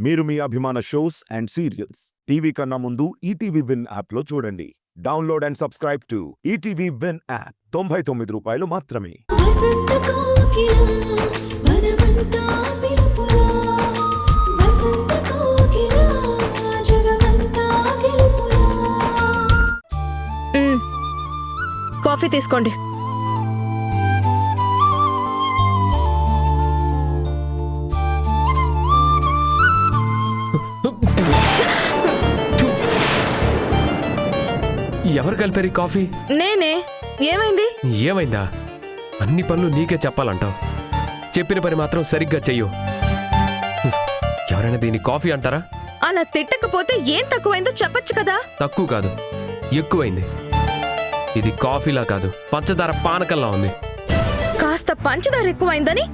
మీరు మీ అభిమాన shows and serials TV కన్నా ముందు ఈటీవీ విన్ యాప్లో చూడండి. Download and subscribe to ETV win app. 99 రూపాయలు మాత్రమే. కాఫీ తీసుకోండి. ఎవరు కలిపారు కాఫీ? నేనే. ఏమైంది? ఏమైందా? అన్ని పనులు నీకే చెప్పాలంటావు. చెప్పిన పని మాత్రం సరిగ్గా చెయ్యు. ఎవరైనా దీన్ని కాఫీ అంటారా? అలా తిట్టకపోతే ఏం తక్కువైందో చెప్పొచ్చు కదా. తక్కువ కాదు, ఎక్కువైంది. ఇది కాఫీలా కాదు, పంచదార పానకంలా ఉంది. కాస్త పంచదార ఎక్కువైందని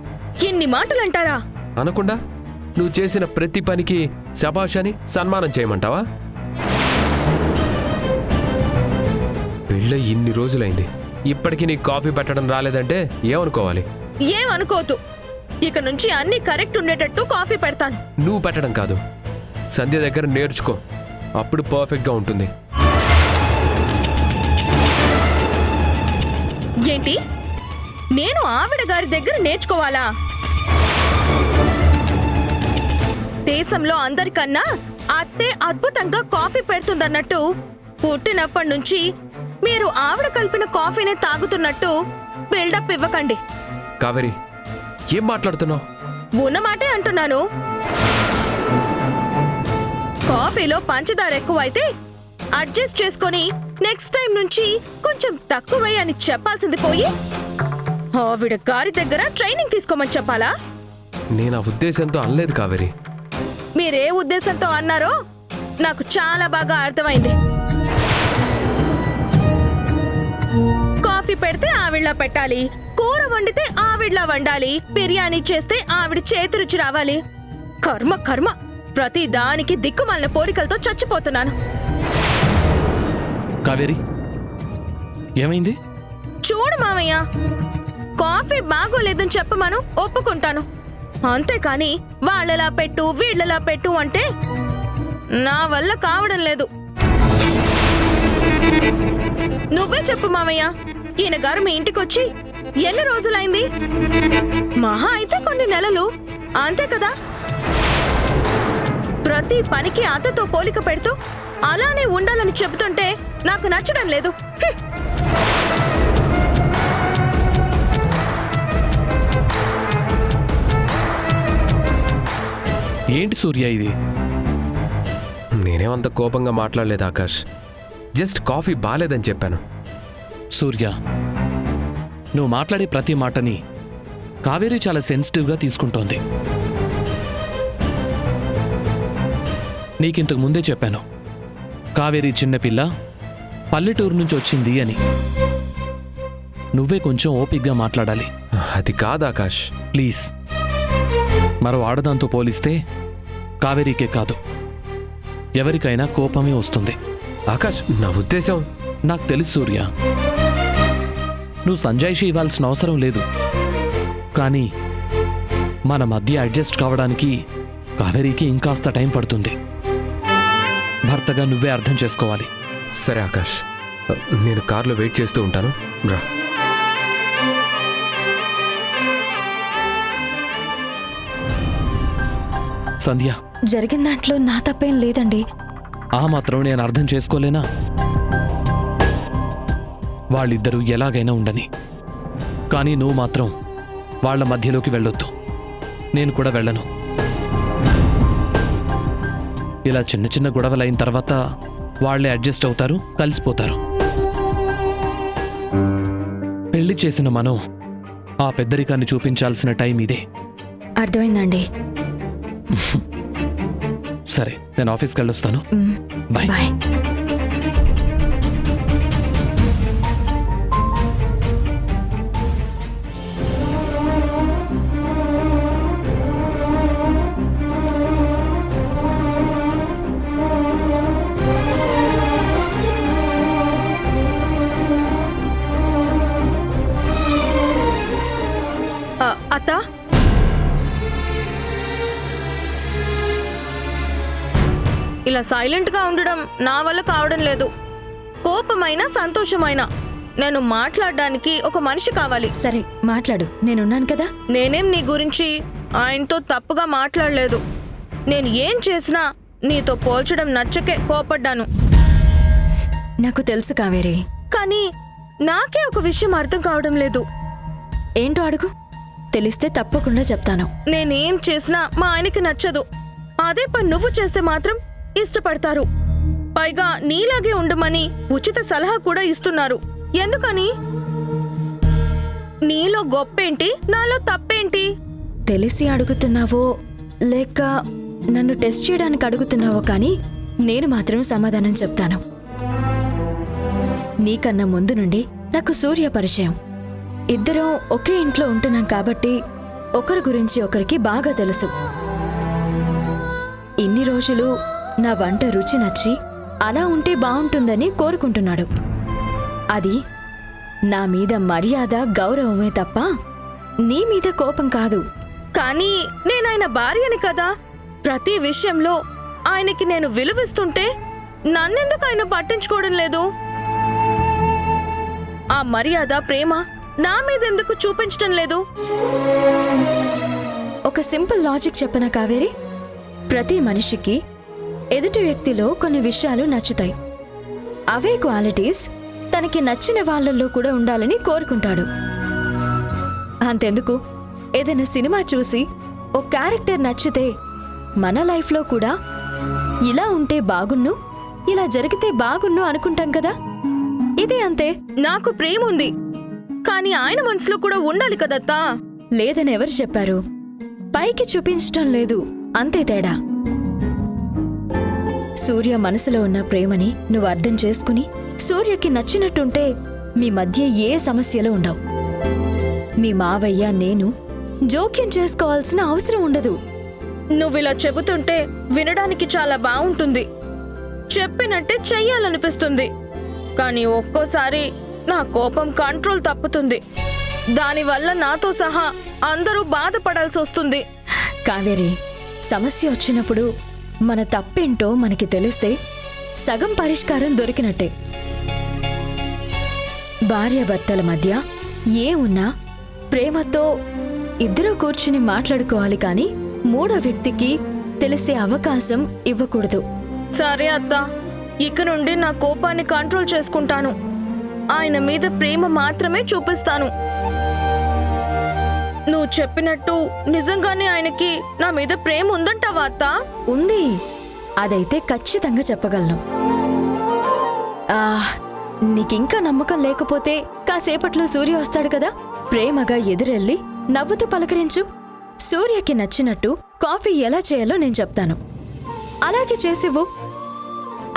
ఎన్ని మాటలు అంటారా? అనకుండా నువ్వు చేసిన ప్రతి పనికి శభాష్ అని సన్మానం చేయమంటావా? పెళ్ళ ఇన్ని రోజులైంది, ఇప్పటికీ నీకు కాఫీ పెట్టడం రాలేదంటే ఏమనుకోవాలి? ఏమనుకోవద్దు. ఇక నుంచి అన్ని కరెక్ట్ ఉండేటట్టు కాఫీ పెడతాను. నువ్వు పెట్టడం కాదు, సంధ్య దగ్గర నేర్చుకో, అప్పుడు పర్ఫెక్ట్గా ఉంటుంది. ఏంటి? నేను ఆవిడ గారి దగ్గర నేర్చుకోవాలా? దేశంలో అందరికన్నా అత్తే అద్భుతంగా కాఫీ పెడుతుందన్నట్టు పుట్టినప్పటి నుంచి మీరు ఆవిడ కలిపిన కాఫీనే తాగుతున్నట్టు బిల్డప్ ఇవ్వకండి. కావేరి, ఏం మాట్లాడుతున్నావు? ఉన్నమాటే అంటున్నాను. కాఫీలో పంచదార ఎక్కువైతే అడ్జస్ట్ చేసుకొని నెక్స్ట్ టైం నుంచి కొంచెం తక్కువే అని చెప్పాల్సింది పోయి ఆవిడ గారి దగ్గర ట్రైనింగ్ తీసుకోమని చెప్పాలా? నేను ఆ ఉద్దేశంతో అనలేదు కావేరి. మీరే ఉద్దేశంతో అన్నారో నాకు చాలా బాగా అర్థమైంది. కాఫీ పెడితే ఆవిడ్లా పెట్టాలి, కూర వండితే ఆవిడ్లా వండాలి, బిర్యానీ చేస్తే ఆవిడ చేతి రుచి రావాలి. కర్మ కర్మ, ప్రతి దానికి దిక్కుమాలిన పోలికలతో చచ్చిపోతున్నాను. కావేరి, ఏమైంది? చూడు మామయ్య, కాఫీ బాగోలేదని చెప్పమను, ఒప్పుకుంటాను. అంతేకాని వాళ్ళలా పెట్టు వీళ్ళలా పెట్టు అంటే నా వల్ల కావడం లేదు. నువ్వే చెప్పు మామయ్య, ఈయన గారు మీ ఇంటికొచ్చి ఎన్ని రోజులైంది? మహా అయితే కొన్ని నెలలు, అంతే కదా? ప్రతి పనికి అతతో పోలిక పెడుతూ అలానే ఉండాలని చెబుతుంటే నాకు నచ్చడం లేదు. ఏంటి సూర్య ఇది? నేనేమంత కోపంగా మాట్లాడలేదు ఆకాష్, జస్ట్ కాఫీ బాలేదని చెప్పాను. సూర్య, నువ్వు మాట్లాడే ప్రతి మాటని కావేరి చాలా సెన్సిటివ్గా తీసుకుంటోంది. నీకింతకు ముందే చెప్పాను, కావేరి చిన్నపిల్ల, పల్లెటూరు నుంచి వచ్చింది అని. నువ్వే కొంచెం ఓపిగ్గా మాట్లాడాలి. అది కాదు ఆకాష్. ప్లీజ్. మరో ఆడదాంతో పోలిస్తే కావేరీకే కాదు, ఎవరికైనా కోపమే వస్తుంది. ఆకాష్, నా ఉద్దేశం. నాకు తెలుసు సూర్య, నువ్వు సంజాయిషి ఇవ్వాల్సిన అవసరం లేదు. కానీ మన మధ్య అడ్జస్ట్ కావడానికి కావేరీకి ఇంకాస్త టైం పడుతుంది. భర్తగా నువ్వే అర్థం చేసుకోవాలి. సరే ఆకాష్, నేను కార్లో వెయిట్ చేస్తూ ఉంటాను, రా. సంధ్య, జరిగిన దాంట్లో నా తప్పేం లేదండి. ఆ మాత్రం నేను అర్థం చేసుకోలేనా? వాళ్ళిద్దరూ ఎలాగైనా ఉండని, కానీ నువ్వు మాత్రం వాళ్ళ మధ్యలోకి వెళ్ళొద్దు. నేను కూడా వెళ్ళను. ఇలా చిన్న చిన్న గొడవలైన తర్వాత వాళ్లే అడ్జస్ట్ అవుతారు, కలిసిపోతారు. పెళ్లి చేసిన మనం ఆ పెద్దరికాన్ని చూపించాల్సిన టైం ఇదే. అర్థమైందండి. సరే, నేను ఆఫీస్కి వెళ్ళొస్తాను. బాయ్. బాయ్. ఇలా సైలెంట్ గా ఉండడం నా వల్ల కావడం లేదు. కోపమైనా సంతోషమైనా నేను మాట్లాడడానికి ఒక మనిషి కావాలి. సరే మాట్లాడు, నేనున్నాను కదా. నేనేం నీ గురించి ఆయనతో తప్పుగా మాట్లాడలేదు. నేను ఏం చేసినా నీతో పోల్చడం నచ్చకే కోపడ్డాను. నాకు తెలుసు కావేరి. కానీ నాకే ఒక విషయం అర్థం కావడం లేదు. ఏంటో అడుగు, తెలిస్తే తప్పకుండా చెప్తాను. నేనేం చేసినా మా ఆయనకి నచ్చదు. అదే పని నువ్వు చేస్తే మాత్రం ఇష్టపడతారు. పైగా నీలాగే ఉండమని ఉచిత సలహా కూడా ఇస్తున్నారు. ఎందుకని? నీలో గొప్పేంటి, నాలో తప్పేంటి? తెలిసి అడుగుతున్నావో లేక నన్ను టెస్ట్ చేయడానికి అడుగుతున్నావో కానీ నేను మాత్రం సమాధానం చెప్తాను. నీకన్నా ముందు నుండి నాకు సూర్య పరిచయం. ఇద్దరం ఒకే ఇంట్లో ఉంటున్నాం కాబట్టి ఒకరి గురించి ఒకరికి బాగా తెలుసు. ఇన్ని రోజులు నా వంట రుచి నచ్చి అలా ఉంటే బాగుంటుందని కోరుకుంటున్నాడు. అది నా మీద మర్యాద, గౌరవమే తప్ప నీ మీద కోపం కాదు. కానీ నేనాయన భార్యని కదా. ప్రతి విషయంలో ఆయనకి నేను విలువిస్తుంటే నన్నెందుకు ఆయన పట్టించుకోవడం లేదు? ఆ మర్యాద, ప్రేమ నా మీద ఎందుకు చూపించడం లేదు? ఒక సింపుల్ లాజిక్ చెప్పనా కావేరి? ప్రతి మనిషికి ఎదుటి వ్యక్తిలో కొన్ని విషయాలు నచ్చుతాయి. అవే క్వాలిటీస్ తనకి నచ్చిన వాళ్ళల్లో కూడా ఉండాలని కోరుకుంటాడు. అంతెందుకు, ఏదైనా సినిమా చూసి ఓ క్యారెక్టర్ నచ్చితే మన లైఫ్లో కూడా ఇలా ఉంటే బాగున్ను, ఇలా జరిగితే బాగున్ను అనుకుంటాం కదా. ఇది అంతే. నాకు ప్రేమ ఉంది, కానీ ఆయన మనసులో కూడా ఉండాలి కదత్తా. లేదని ఎవరు చెప్పారు? పైకి చూపించటం లేదు, అంతే తేడా. సూర్య మనసులో ఉన్న ప్రేమని నువ్వు అర్థం చేసుకుని సూర్యకి నచ్చినట్టుంటే మీ మధ్య ఏ సమస్యలు ఉండవు. మీ మావయ్య, నేను జోక్యం చేసుకోవాల్సిన అవసరం ఉండదు. నువ్విలా చెబుతుంటే వినడానికి చాలా బాగుంటుంది, చెప్పినట్టే చెయ్యాలనిపిస్తుంది. కానీ ఒక్కోసారి నా కోపం కంట్రోల్ తప్పుతుంది. దానివల్ల నాతో సహా అందరూ బాధపడాల్సి వస్తుంది. కావేరి, సమస్య వచ్చినప్పుడు మన తప్పేంటో మనకి తెలిస్తే సగం పరిష్కారం దొరికినట్టే. భార్యాభర్తల మధ్య ఏ ఉన్నా ప్రేమతో ఇద్దరూ కూర్చుని మాట్లాడుకోవాలి, కానీ మూడో వ్యక్తికి తెలిసే అవకాశం ఇవ్వకూడదు. సరే అత్త, ఇక నుండి నా కోపాన్ని కంట్రోల్ చేసుకుంటాను. ఆయన మీద ప్రేమ మాత్రమే చూపిస్తాను. నువ్వు చెప్పినట్టు నిజంగానే ఆయనకి నా మీద ప్రేమ ఉందంటావా అత్త? ఉంది, అదైతే ఖచ్చితంగా చెప్పగలను. నీకింకా నమ్మకం లేకపోతే కాసేపట్లో సూర్య వస్తాడు కదా, ప్రేమగా ఎదురెళ్ళి నవ్వుతూ పలకరించు. సూర్యకి నచ్చినట్టు కాఫీ ఎలా చేయాలో నేను చెప్తాను, అలాగే చేసివ్వు.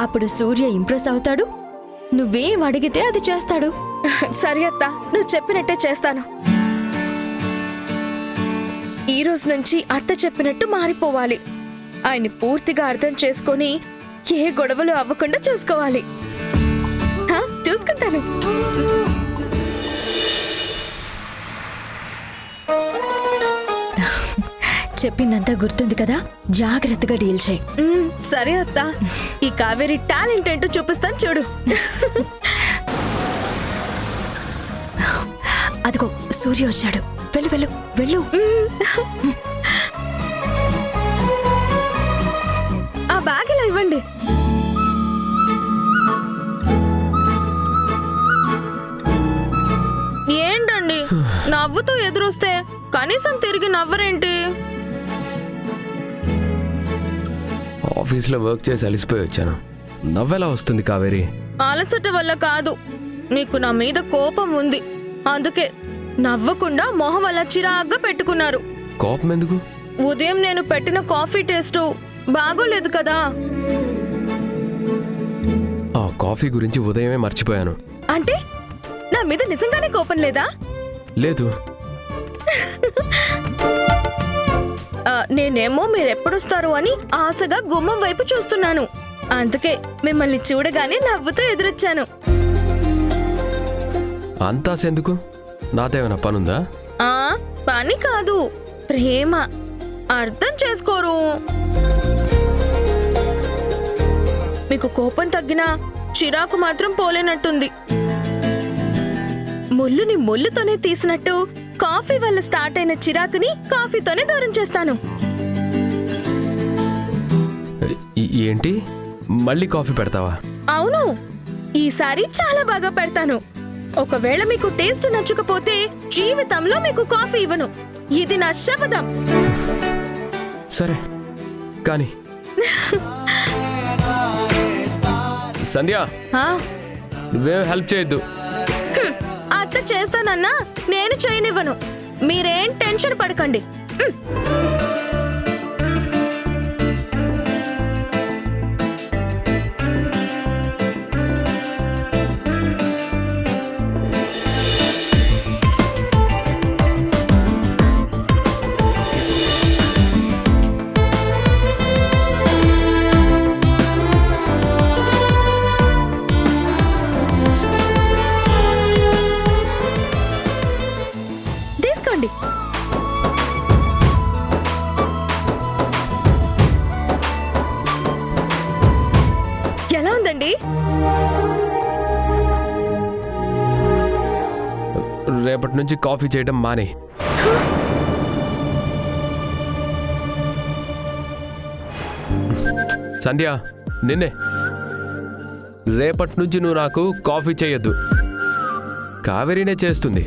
అప్పుడు సూర్య ఇంప్రెస్ అవుతాడు, నువ్వేం అడిగితే అది చేస్తాడు. సరే అత్త, నువ్వు చెప్పినట్టే చేస్తాను. ఈ రోజు నుంచి అత్త చెప్పినట్టు మారిపోవాలి. ఆయన్ని పూర్తిగా అర్థం చేసుకొని ఏ గొడవలు అవ్వకుండా చూసుకోవాలి. చూసుకుంటాను. చెప్పిందంతా గుర్తుంది కదా, జాగ్రత్తగా డీల్ చేయి. సరే అత్త, ఈ కావేరి టాలెంట్ ఏంటో చూపిస్తాను చూడు. అదిగో సూర్య వచ్చాడు, వెళ్ళు వెళ్ళు వెళ్ళు. ఆ బ్యాగ్ ఇలా ఇవ్వండి. ఏంటండి నవ్వుతూ ఎదురొస్తే కనీసం తిరిగి నవ్వరేంటి? ఆఫీస్లో వర్క్ చేసి అలిసిపోయి వచ్చాను, నవ్వెలా వస్తుంది కావేరి? అలసట వల్ల కాదు, మీకు నా మీద కోపం ఉంది. అందుకే నవ్వకుండా మొహం అలా చిరాగ్గా పెట్టుకున్నారు. కోపం ఎందుకు? ఉదయం నేను పెట్టిన కాఫీ టేస్టు బాగోలేదు కదా. ఆ కాఫీ గురించి ఉదయమే మర్చిపోయాను. అంటే నా మీద నిజంగానే కోపం లేదా? లేదు. నేనేమో మీరెప్పుడొస్తారు అని ఆశగా గుమ్మం వైపు చూస్తున్నాను. అందుకే మిమ్మల్ని చూడగానే నవ్వుతూ ఎదురొచ్చాను. అంతా ఎందుకు? నాతో ఏమైనా పనుందా? పని కాదు, ప్రేమ. అర్థం చేసుకోరు. మీకు కోపం తగ్గినా చిరాకు మాత్రం పోలేనట్టుంది. ముళ్ళుని ముళ్ళుతోనే తీసినట్టు కాఫీ వల్ల స్టార్ట్ అయిన చిరాకుని కాఫీతోనే దూరం చేస్తాను. ఏంటి మళ్ళీ కాఫీ పెడతావా? అవును, ఈసారి చాలా బాగా పెడతాను. ఒకవేళ మీకు టేస్ట్ నచ్చకపోతే జీవితంలో మీకు కాఫీ ఇవ్వను. ఇది నా శపథం. సరే కానీ సంధ్య, ఆ, నువ్వేం హెల్ప్ చేయొద్దు. అత్త చేస్తానన్నా నేను చేయనివ్వను. మీరేం టెన్షన్ పడకండి. తీసుకోండి. ఎలా ఉందండి? రేపటి నుంచి కాఫీ చేయడం మానే. సంధ్య, నిన్నే. రేపటి నుంచి నువ్వు నాకు కాఫీ చేయొద్దు, కావేరీనే చేస్తుంది.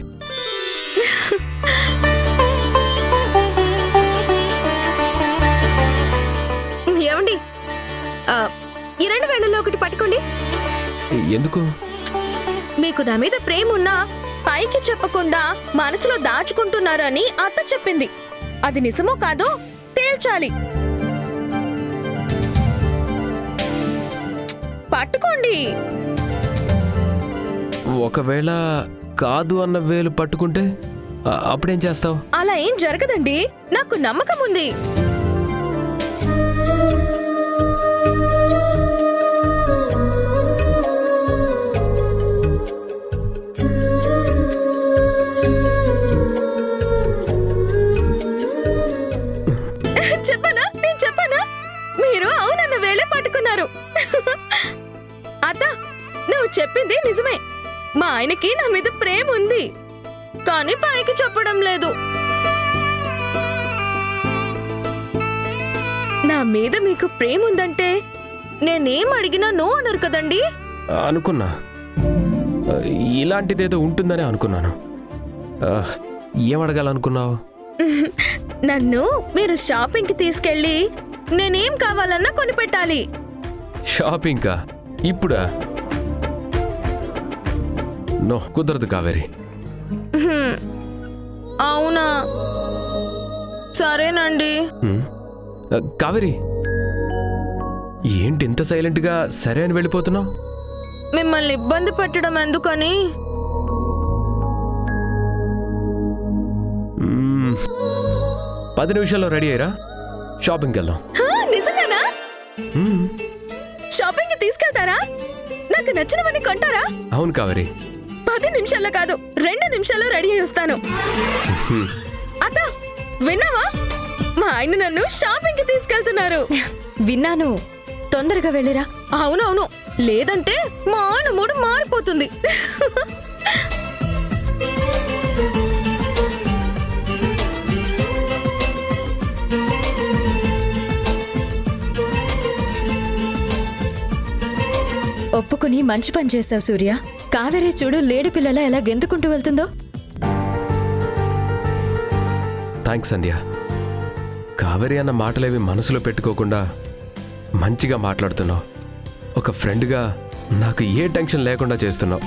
ఏమండి, ఈ 2 వేళల్లో ఒకటి పట్టుకోండి. ఎందుకు? మీకు నా మీద ప్రేమ ఉన్నా పైకి చెప్పకుండా మనసులో దాచుకుంటున్నారని అత్త చెప్పింది. అది నిజమో కాదో తేల్చాలి. పట్టుకోండి. ఒకవేళ కాదు అన్న వేలు పట్టుకుంటే అప్పుడేం చేస్తావు? అలా ఏం జరగదండి, నాకు నమ్మకం ఉంది. చెప్పనా, నేను చెప్పనా? మీరు అవునన్న వేళే పట్టుకున్నారు. అత్త, నువ్వు చెప్పింది నిజమే. మా ఆయనకి నా మీద ప్రేమ ఉంది, కానీ పైకి చెప్పడం లేదు. నా మీద మీకు ప్రేమ ఉందంటే నేనేం అడిగినా నో అనరు కదండి. అనుకున్నా, ఇలాంటిదేదో ఉంటుందని అనుకున్నాను. ఏం అడగాలనుకున్నావు? నన్ను మీరు షాపింగ్కి తీసుకెళ్ళి నేనేం కావాలన్నా కొనిపెట్టాలి. షాపింగ్కా? ఇప్పుడా? నో, కుదరదు కావేరి. అవునా? సరేనండి. కావేరి, ఏంటి ఇంత సైలెంట్గా సరే అని వెళ్ళిపోతున్నావు? మిమ్మల్ని ఇబ్బంది పెట్టడం ఎందుకని. 10 నిమిషాల్లో రెడీ అయ్యారా? షాపింగ్కి వెళ్దాం. నిజంగానా? షాపింగ్కి తీసుకెళ్తారా? నాకు నచ్చినవన్నీ కొంటారా? అవును కావేరి. 10 నిమిషాల్లో కాదు, 2 నిమిషాల్లో రెడీ అయి వస్తాను. అత్త, విన్నావా? మా ఆయన నన్ను షాపింగ్కి తీసుకెళ్తున్నారు. విన్నాను. తొందరగా వెళ్ళిరా. అవునవును, లేదంటే మా ఆయన మూడు మారిపోతుంది. ఒప్పుకుని మంచి పని చేశావు సూర్య. కావేరి చూడు, లేడి పిల్లల ఎలా గెంతుకుంటూ వెళ్తుందో. థ్యాంక్స్ సంధ్య. కావేరి అన్న మాటలేవి మనసులో పెట్టుకోకుండా మంచిగా మాట్లాడుతున్నావు. ఒక ఫ్రెండ్గా నాకు ఏ టెన్షన్ లేకుండా చేస్తున్నావు.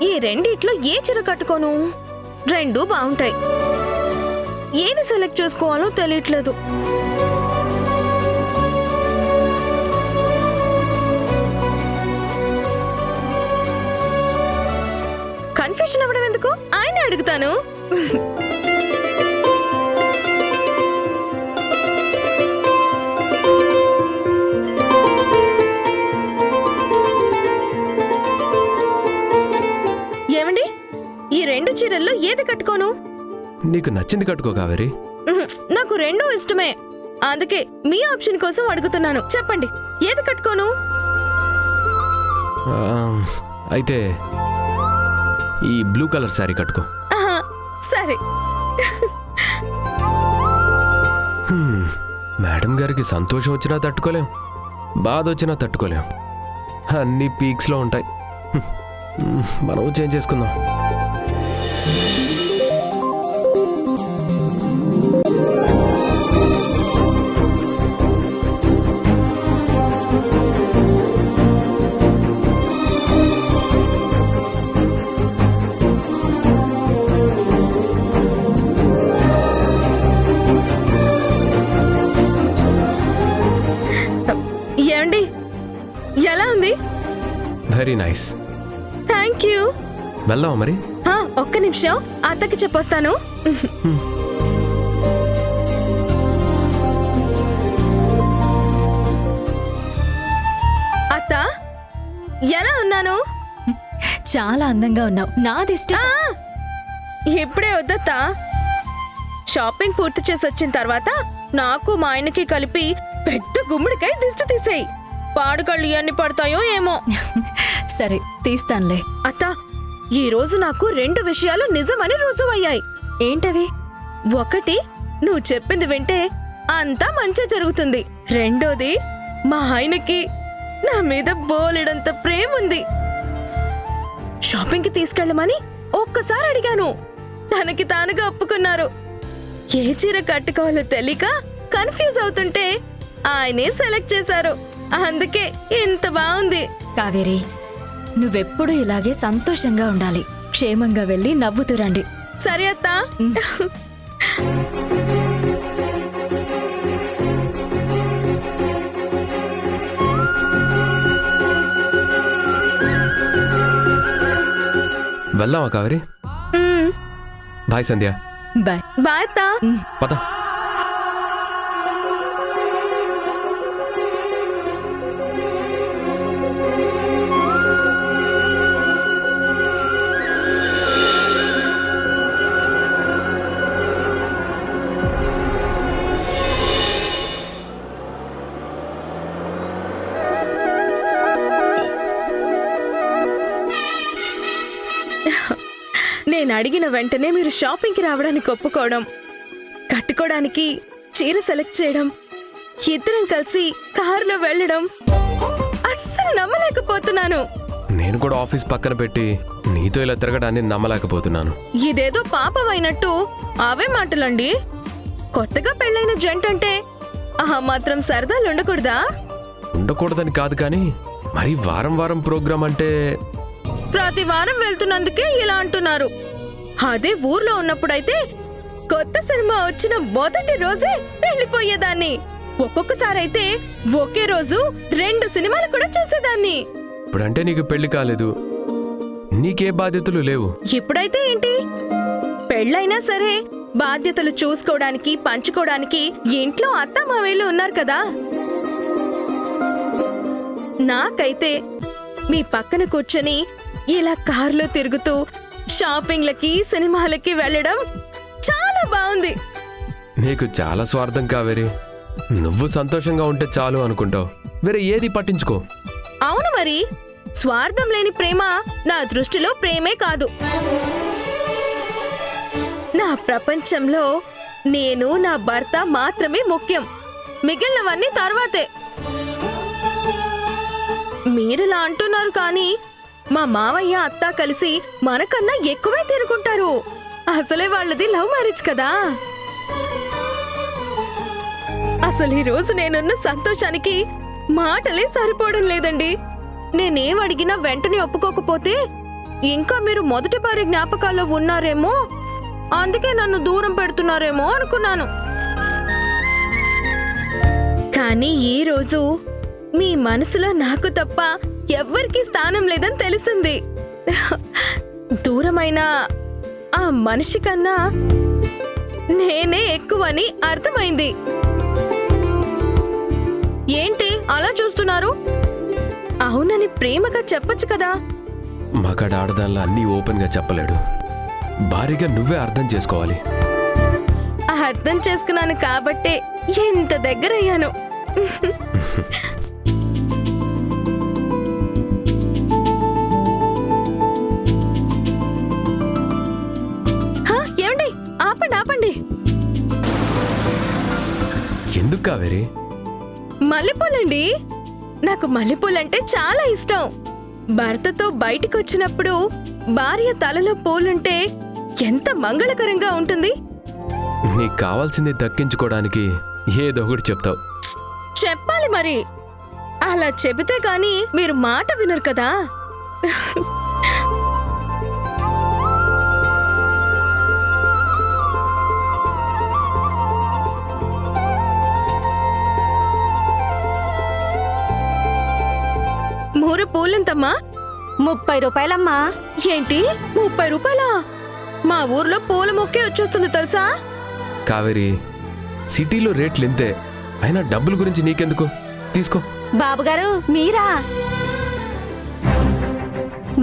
ఈ రెండిట్లో ఏ చీర కట్టుకోను? 2 బాగుంటాయి. ఏది సెలెక్ట్ చేసుకోవాలో తెలియట్లేదు. కన్ఫ్యూజన్ అవ్వడం ఎందుకు, ఆయన అడుగుతాను. ఏమండి, ఈ 2 చీరల్లో ఏది కట్టుకోను? నీకు నచ్చింది కట్టుకో కావేరి. నాకు రెండూ ఇష్టమే, అందుకే మీ ఆప్షన్ కోసం అడుగుతున్నాను. చెప్పండి, ఏది కట్టుకోను? ఆ, అయితే ఈ బ్లూ కలర్ శారీ కట్టుకో. ఆహా, సరే. మేడం గారికి సంతోషం వచ్చినా తట్టుకోలేం, బాధ వచ్చినా తట్టుకోలేం. అన్నీ పీక్స్లో ఉంటాయి. మనం చేంజ్ చేసుకుందాం. ఏమండి, ఎలా ఉంది? Very nice. Thank you. వెళ్దామా మరి? ఒక్క నిమిషం, అత్తకి చెప్పొస్తాను. అత్త, ఎలా ఉన్నాను? చాలా అందంగా ఉన్నావు. నాదిష్టం. ఇప్పుడే వద్దత్తా. షాపింగ్ పూర్తి చేసి వచ్చిన తర్వాత నాకు మా ఆయనకి కలిపి పెద్ద గుమ్మడికాయ దిష్టి తీసేయి. పాడుకళ్ళు ఎన్ని పడతాయో ఏమో. సరే, తీస్తానులే. అత్త, ఈ రోజు నాకు 2 విషయాలు నిజమని రుజువయ్యాయి. ఏంటవి? ఒకటి, నువ్వు చెప్పింది వింటే అంతా మంచి జరుగుతుంది. రెండోది, మా ఆయనకి నా మీద బోలెడంత ప్రేమ ఉంది. షాపింగ్ కి తీసుకెళ్ళమని ఒక్కసారి అడిగాను, తనకి తానుగా ఒప్పుకున్నారు. ఏ చీర కట్టుకోవాలో తెలియక కన్ఫ్యూజ్ అవుతుంటే ఆయనే సెలెక్ట్ చేశారు. అందుకే ఇంత బాగుంది. కావేరి, నువ్వెప్పుడు ఇలాగే సంతోషంగా ఉండాలి. క్షేమంగా వెళ్ళి నవ్వుతూ రండి. సరే అత్తా. వెళ్దామా కావేరి? బాయ్ సంధ్య. బాయ్. బాయ్ అత్తా. పద. నేను అడిగిన వెంటనే మీరు షాపింగ్కి రావడానికి ఒప్పుకోవడం, కట్టుకోవడానికి చీర సెలెక్ట్ చేయడం, ఇద్దరం కలిసి కారులో వెళ్ళడం అస్సలు నమ్మలేకపోతున్నాను. నేను కూడా ఆఫీస్ పక్కన పెట్టి నీతో ఇలా తిరగడాన్ని నమ్మలేకపోతున్నాను. ఇదేదో పాపమైనట్టు అవే మాటలండి. కొత్తగా పెళ్ళైన జంట అంటే ఆ మాత్రం సరదాలు ఉండకూడదా? ఉండకూడదని కాదు, కానీ మరి వారం వారం ప్రోగ్రాం అంటే ప్రతి వారం వెళ్తున్నందుకే ఇలా అంటున్నారు. అదే ఊర్లో ఉన్నప్పుడైతే కొత్త సినిమా వచ్చిన మొదటి రోజే వెళ్ళిపోయేదాన్ని. ఒక్కొక్కసారి అయితే ఒకే రోజు 2 సినిమాలు కూడా చూసేదాన్ని. ఇప్పుడంటే నీకు పెళ్లి కాలేదు, నీకే బాధ్యతలు లేవు. ఇప్పుడైతే ఏంటి? పెళ్ళైనా సరే బాధ్యతలు చూసుకోవడానికి, పంచుకోవడానికి ఇంట్లో అత్తమామయ్యలు ఉన్నారు కదా. నాకైతే మీ పక్కన కూర్చొని ఇలా కార్లో తిరుగుతూ షాపింగ్లకి, సినిమాలకి వెళ్ళడం చాలా బాగుంది. నీకు చాలా స్వార్థం కావేరి. నువ్వు సంతోషంగా ఉంటే చాలు అనుకుంటావు, వేరే ఏది పట్టించుకో. అవును మరి, స్వార్థం లేని ప్రేమ నా దృష్టిలో ప్రేమే కాదు. నా ప్రపంచంలో నేను, నా భర్త మాత్రమే ముఖ్యం. మిగిలినవన్నీ తర్వాతే. మీరిలా అంటున్నారు కానీ మా మావయ్య, అత్త కలిసి మనకన్నా ఎక్కువే తిరుగుంటారు. అసలే వాళ్ళది లవ్ మ్యారేజ్ కదా. అసలు ఈ రోజు నేనున్న సంతోషానికి మాటలే సరిపోవడం లేదండి. నేనేం అడిగినా వెంటనే ఒప్పుకోకపోతే ఇంకా మీరు మొదటి భార్య జ్ఞాపకాల్లో ఉన్నారేమో, అందుకే నన్ను దూరం పెడుతున్నారేమో అనుకున్నాను. కానీ ఈ రోజు మీ మనసులో నాకు తప్ప ఎవ్వరికీ స్థానం లేదని తెలిసింది. దూరమైన ఆ మనిషి కన్నా నేనే ఎక్కువని అర్థమైంది. ఏంటి అలా చూస్తున్నారు? అవునని ప్రేమగా చెప్పొచ్చు కదా. మగాడు ఆడదానిలో అన్నీ ఓపెన్గా చెప్పలేడు. భారీగా నువ్వే అర్థం చేసుకోవాలి. అర్థం చేసుకున్నాను కాబట్టే ఎంత దగ్గరయ్యాను. హా, ఏమండి, ఆపండి ఆపండి. ఎందుకు కావేరి? మల్లెపూలండి. నాకు మల్లెపూలంటే చాలా ఇష్టం. భర్తతో బయటికొచ్చినప్పుడు భార్య తలలో పూలుంటే ఎంత మంగళకరంగా ఉంటుంది. నీకు కావాల్సింది దక్కించుకోవడానికి ఏదో ఒకటి చెప్తావు. చెప్పాలి మరి. అలా చెబితే గాని మీరు మాట వినరు కదా. మూర పూలెంతమ్మా? 30 రూపాయలమ్మా. ఏంటి 30 రూపాయలా? మా ఊర్లో పూల మొక్కే వచ్చేస్తుంది తెలుసా? కావేరి, సిటీలో రేట్లు ఇంతే. అయినా డబ్బుల గురించి నీకెందుకు? తీసుకో. బాబుగారు మీరా?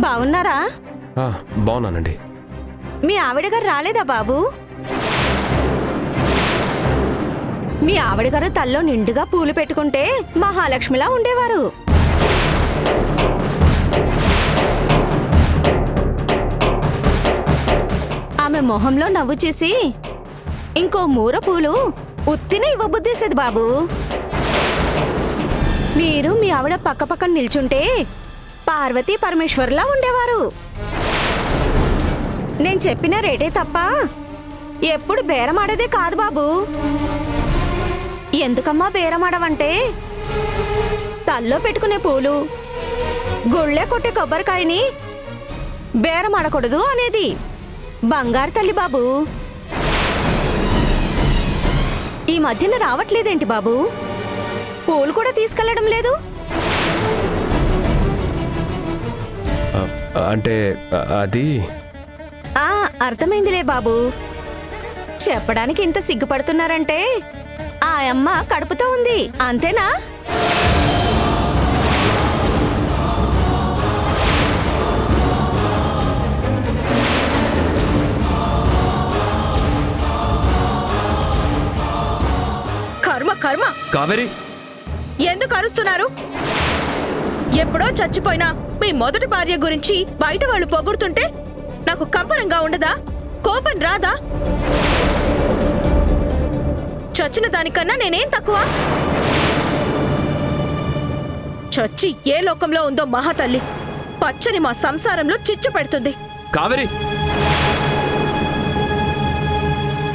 బాగున్నారా? బాగున్నానండి. మీ ఆవిడ గారు రాలేదా బాబు? మీ ఆవిడ గారు తల్లో నిండుగా పూలు పెట్టుకుంటే మహాలక్ష్మిలా ఉండేవారు. ఆమె మొహంలో నవ్వు చేసి ఇంకో మూర పూలు ఉత్తినే ఇవ్వబుద్దేసేది బాబు. మీరు మీ ఆవిడ పక్క పక్కన నిల్చుంటే పార్వతీ పరమేశ్వర్లా ఉండేవారు. నేను చెప్పిన రేటే తప్ప ఎప్పుడు బేరమాడేదే కాదు బాబు. ఎందుకమ్మా బేరమాడవంటే తల్లో పెట్టుకునే పూలు, గుళ్ళే కొట్టే కొబ్బరికాయని బేరమాడకూడదు అనేది. బంగారు తల్లి బాబు. ఈ మధ్యన రావట్లేదేంటి బాబు? పూలు కూడా తీసుకెళ్లడం లేదు. అంటే అది అర్థమైందిలే బాబు. చెప్పడానికి ఇంత సిగ్గుపడుతున్నారంటే ఆ అమ్మ కడుపుతో ఉంది అంతేనా? కర్మ కర్మ. కావేరి, ఎందుకు అరుస్తున్నారు? ఎప్పుడో చచ్చిపోయినా మీ మొదటి భార్య గురించి బయట వాళ్ళు పొగుడుతుంటే నాకు కంపరంగా ఉండదా? కోపం రాదా? చచ్చిన దానికన్నా నేనేం తక్కువ? చచ్చి ఏ లోకంలో ఉందో మహాతల్లి పచ్చని మా సంసారంలో చిచ్చు పెడుతుంది. కావేరి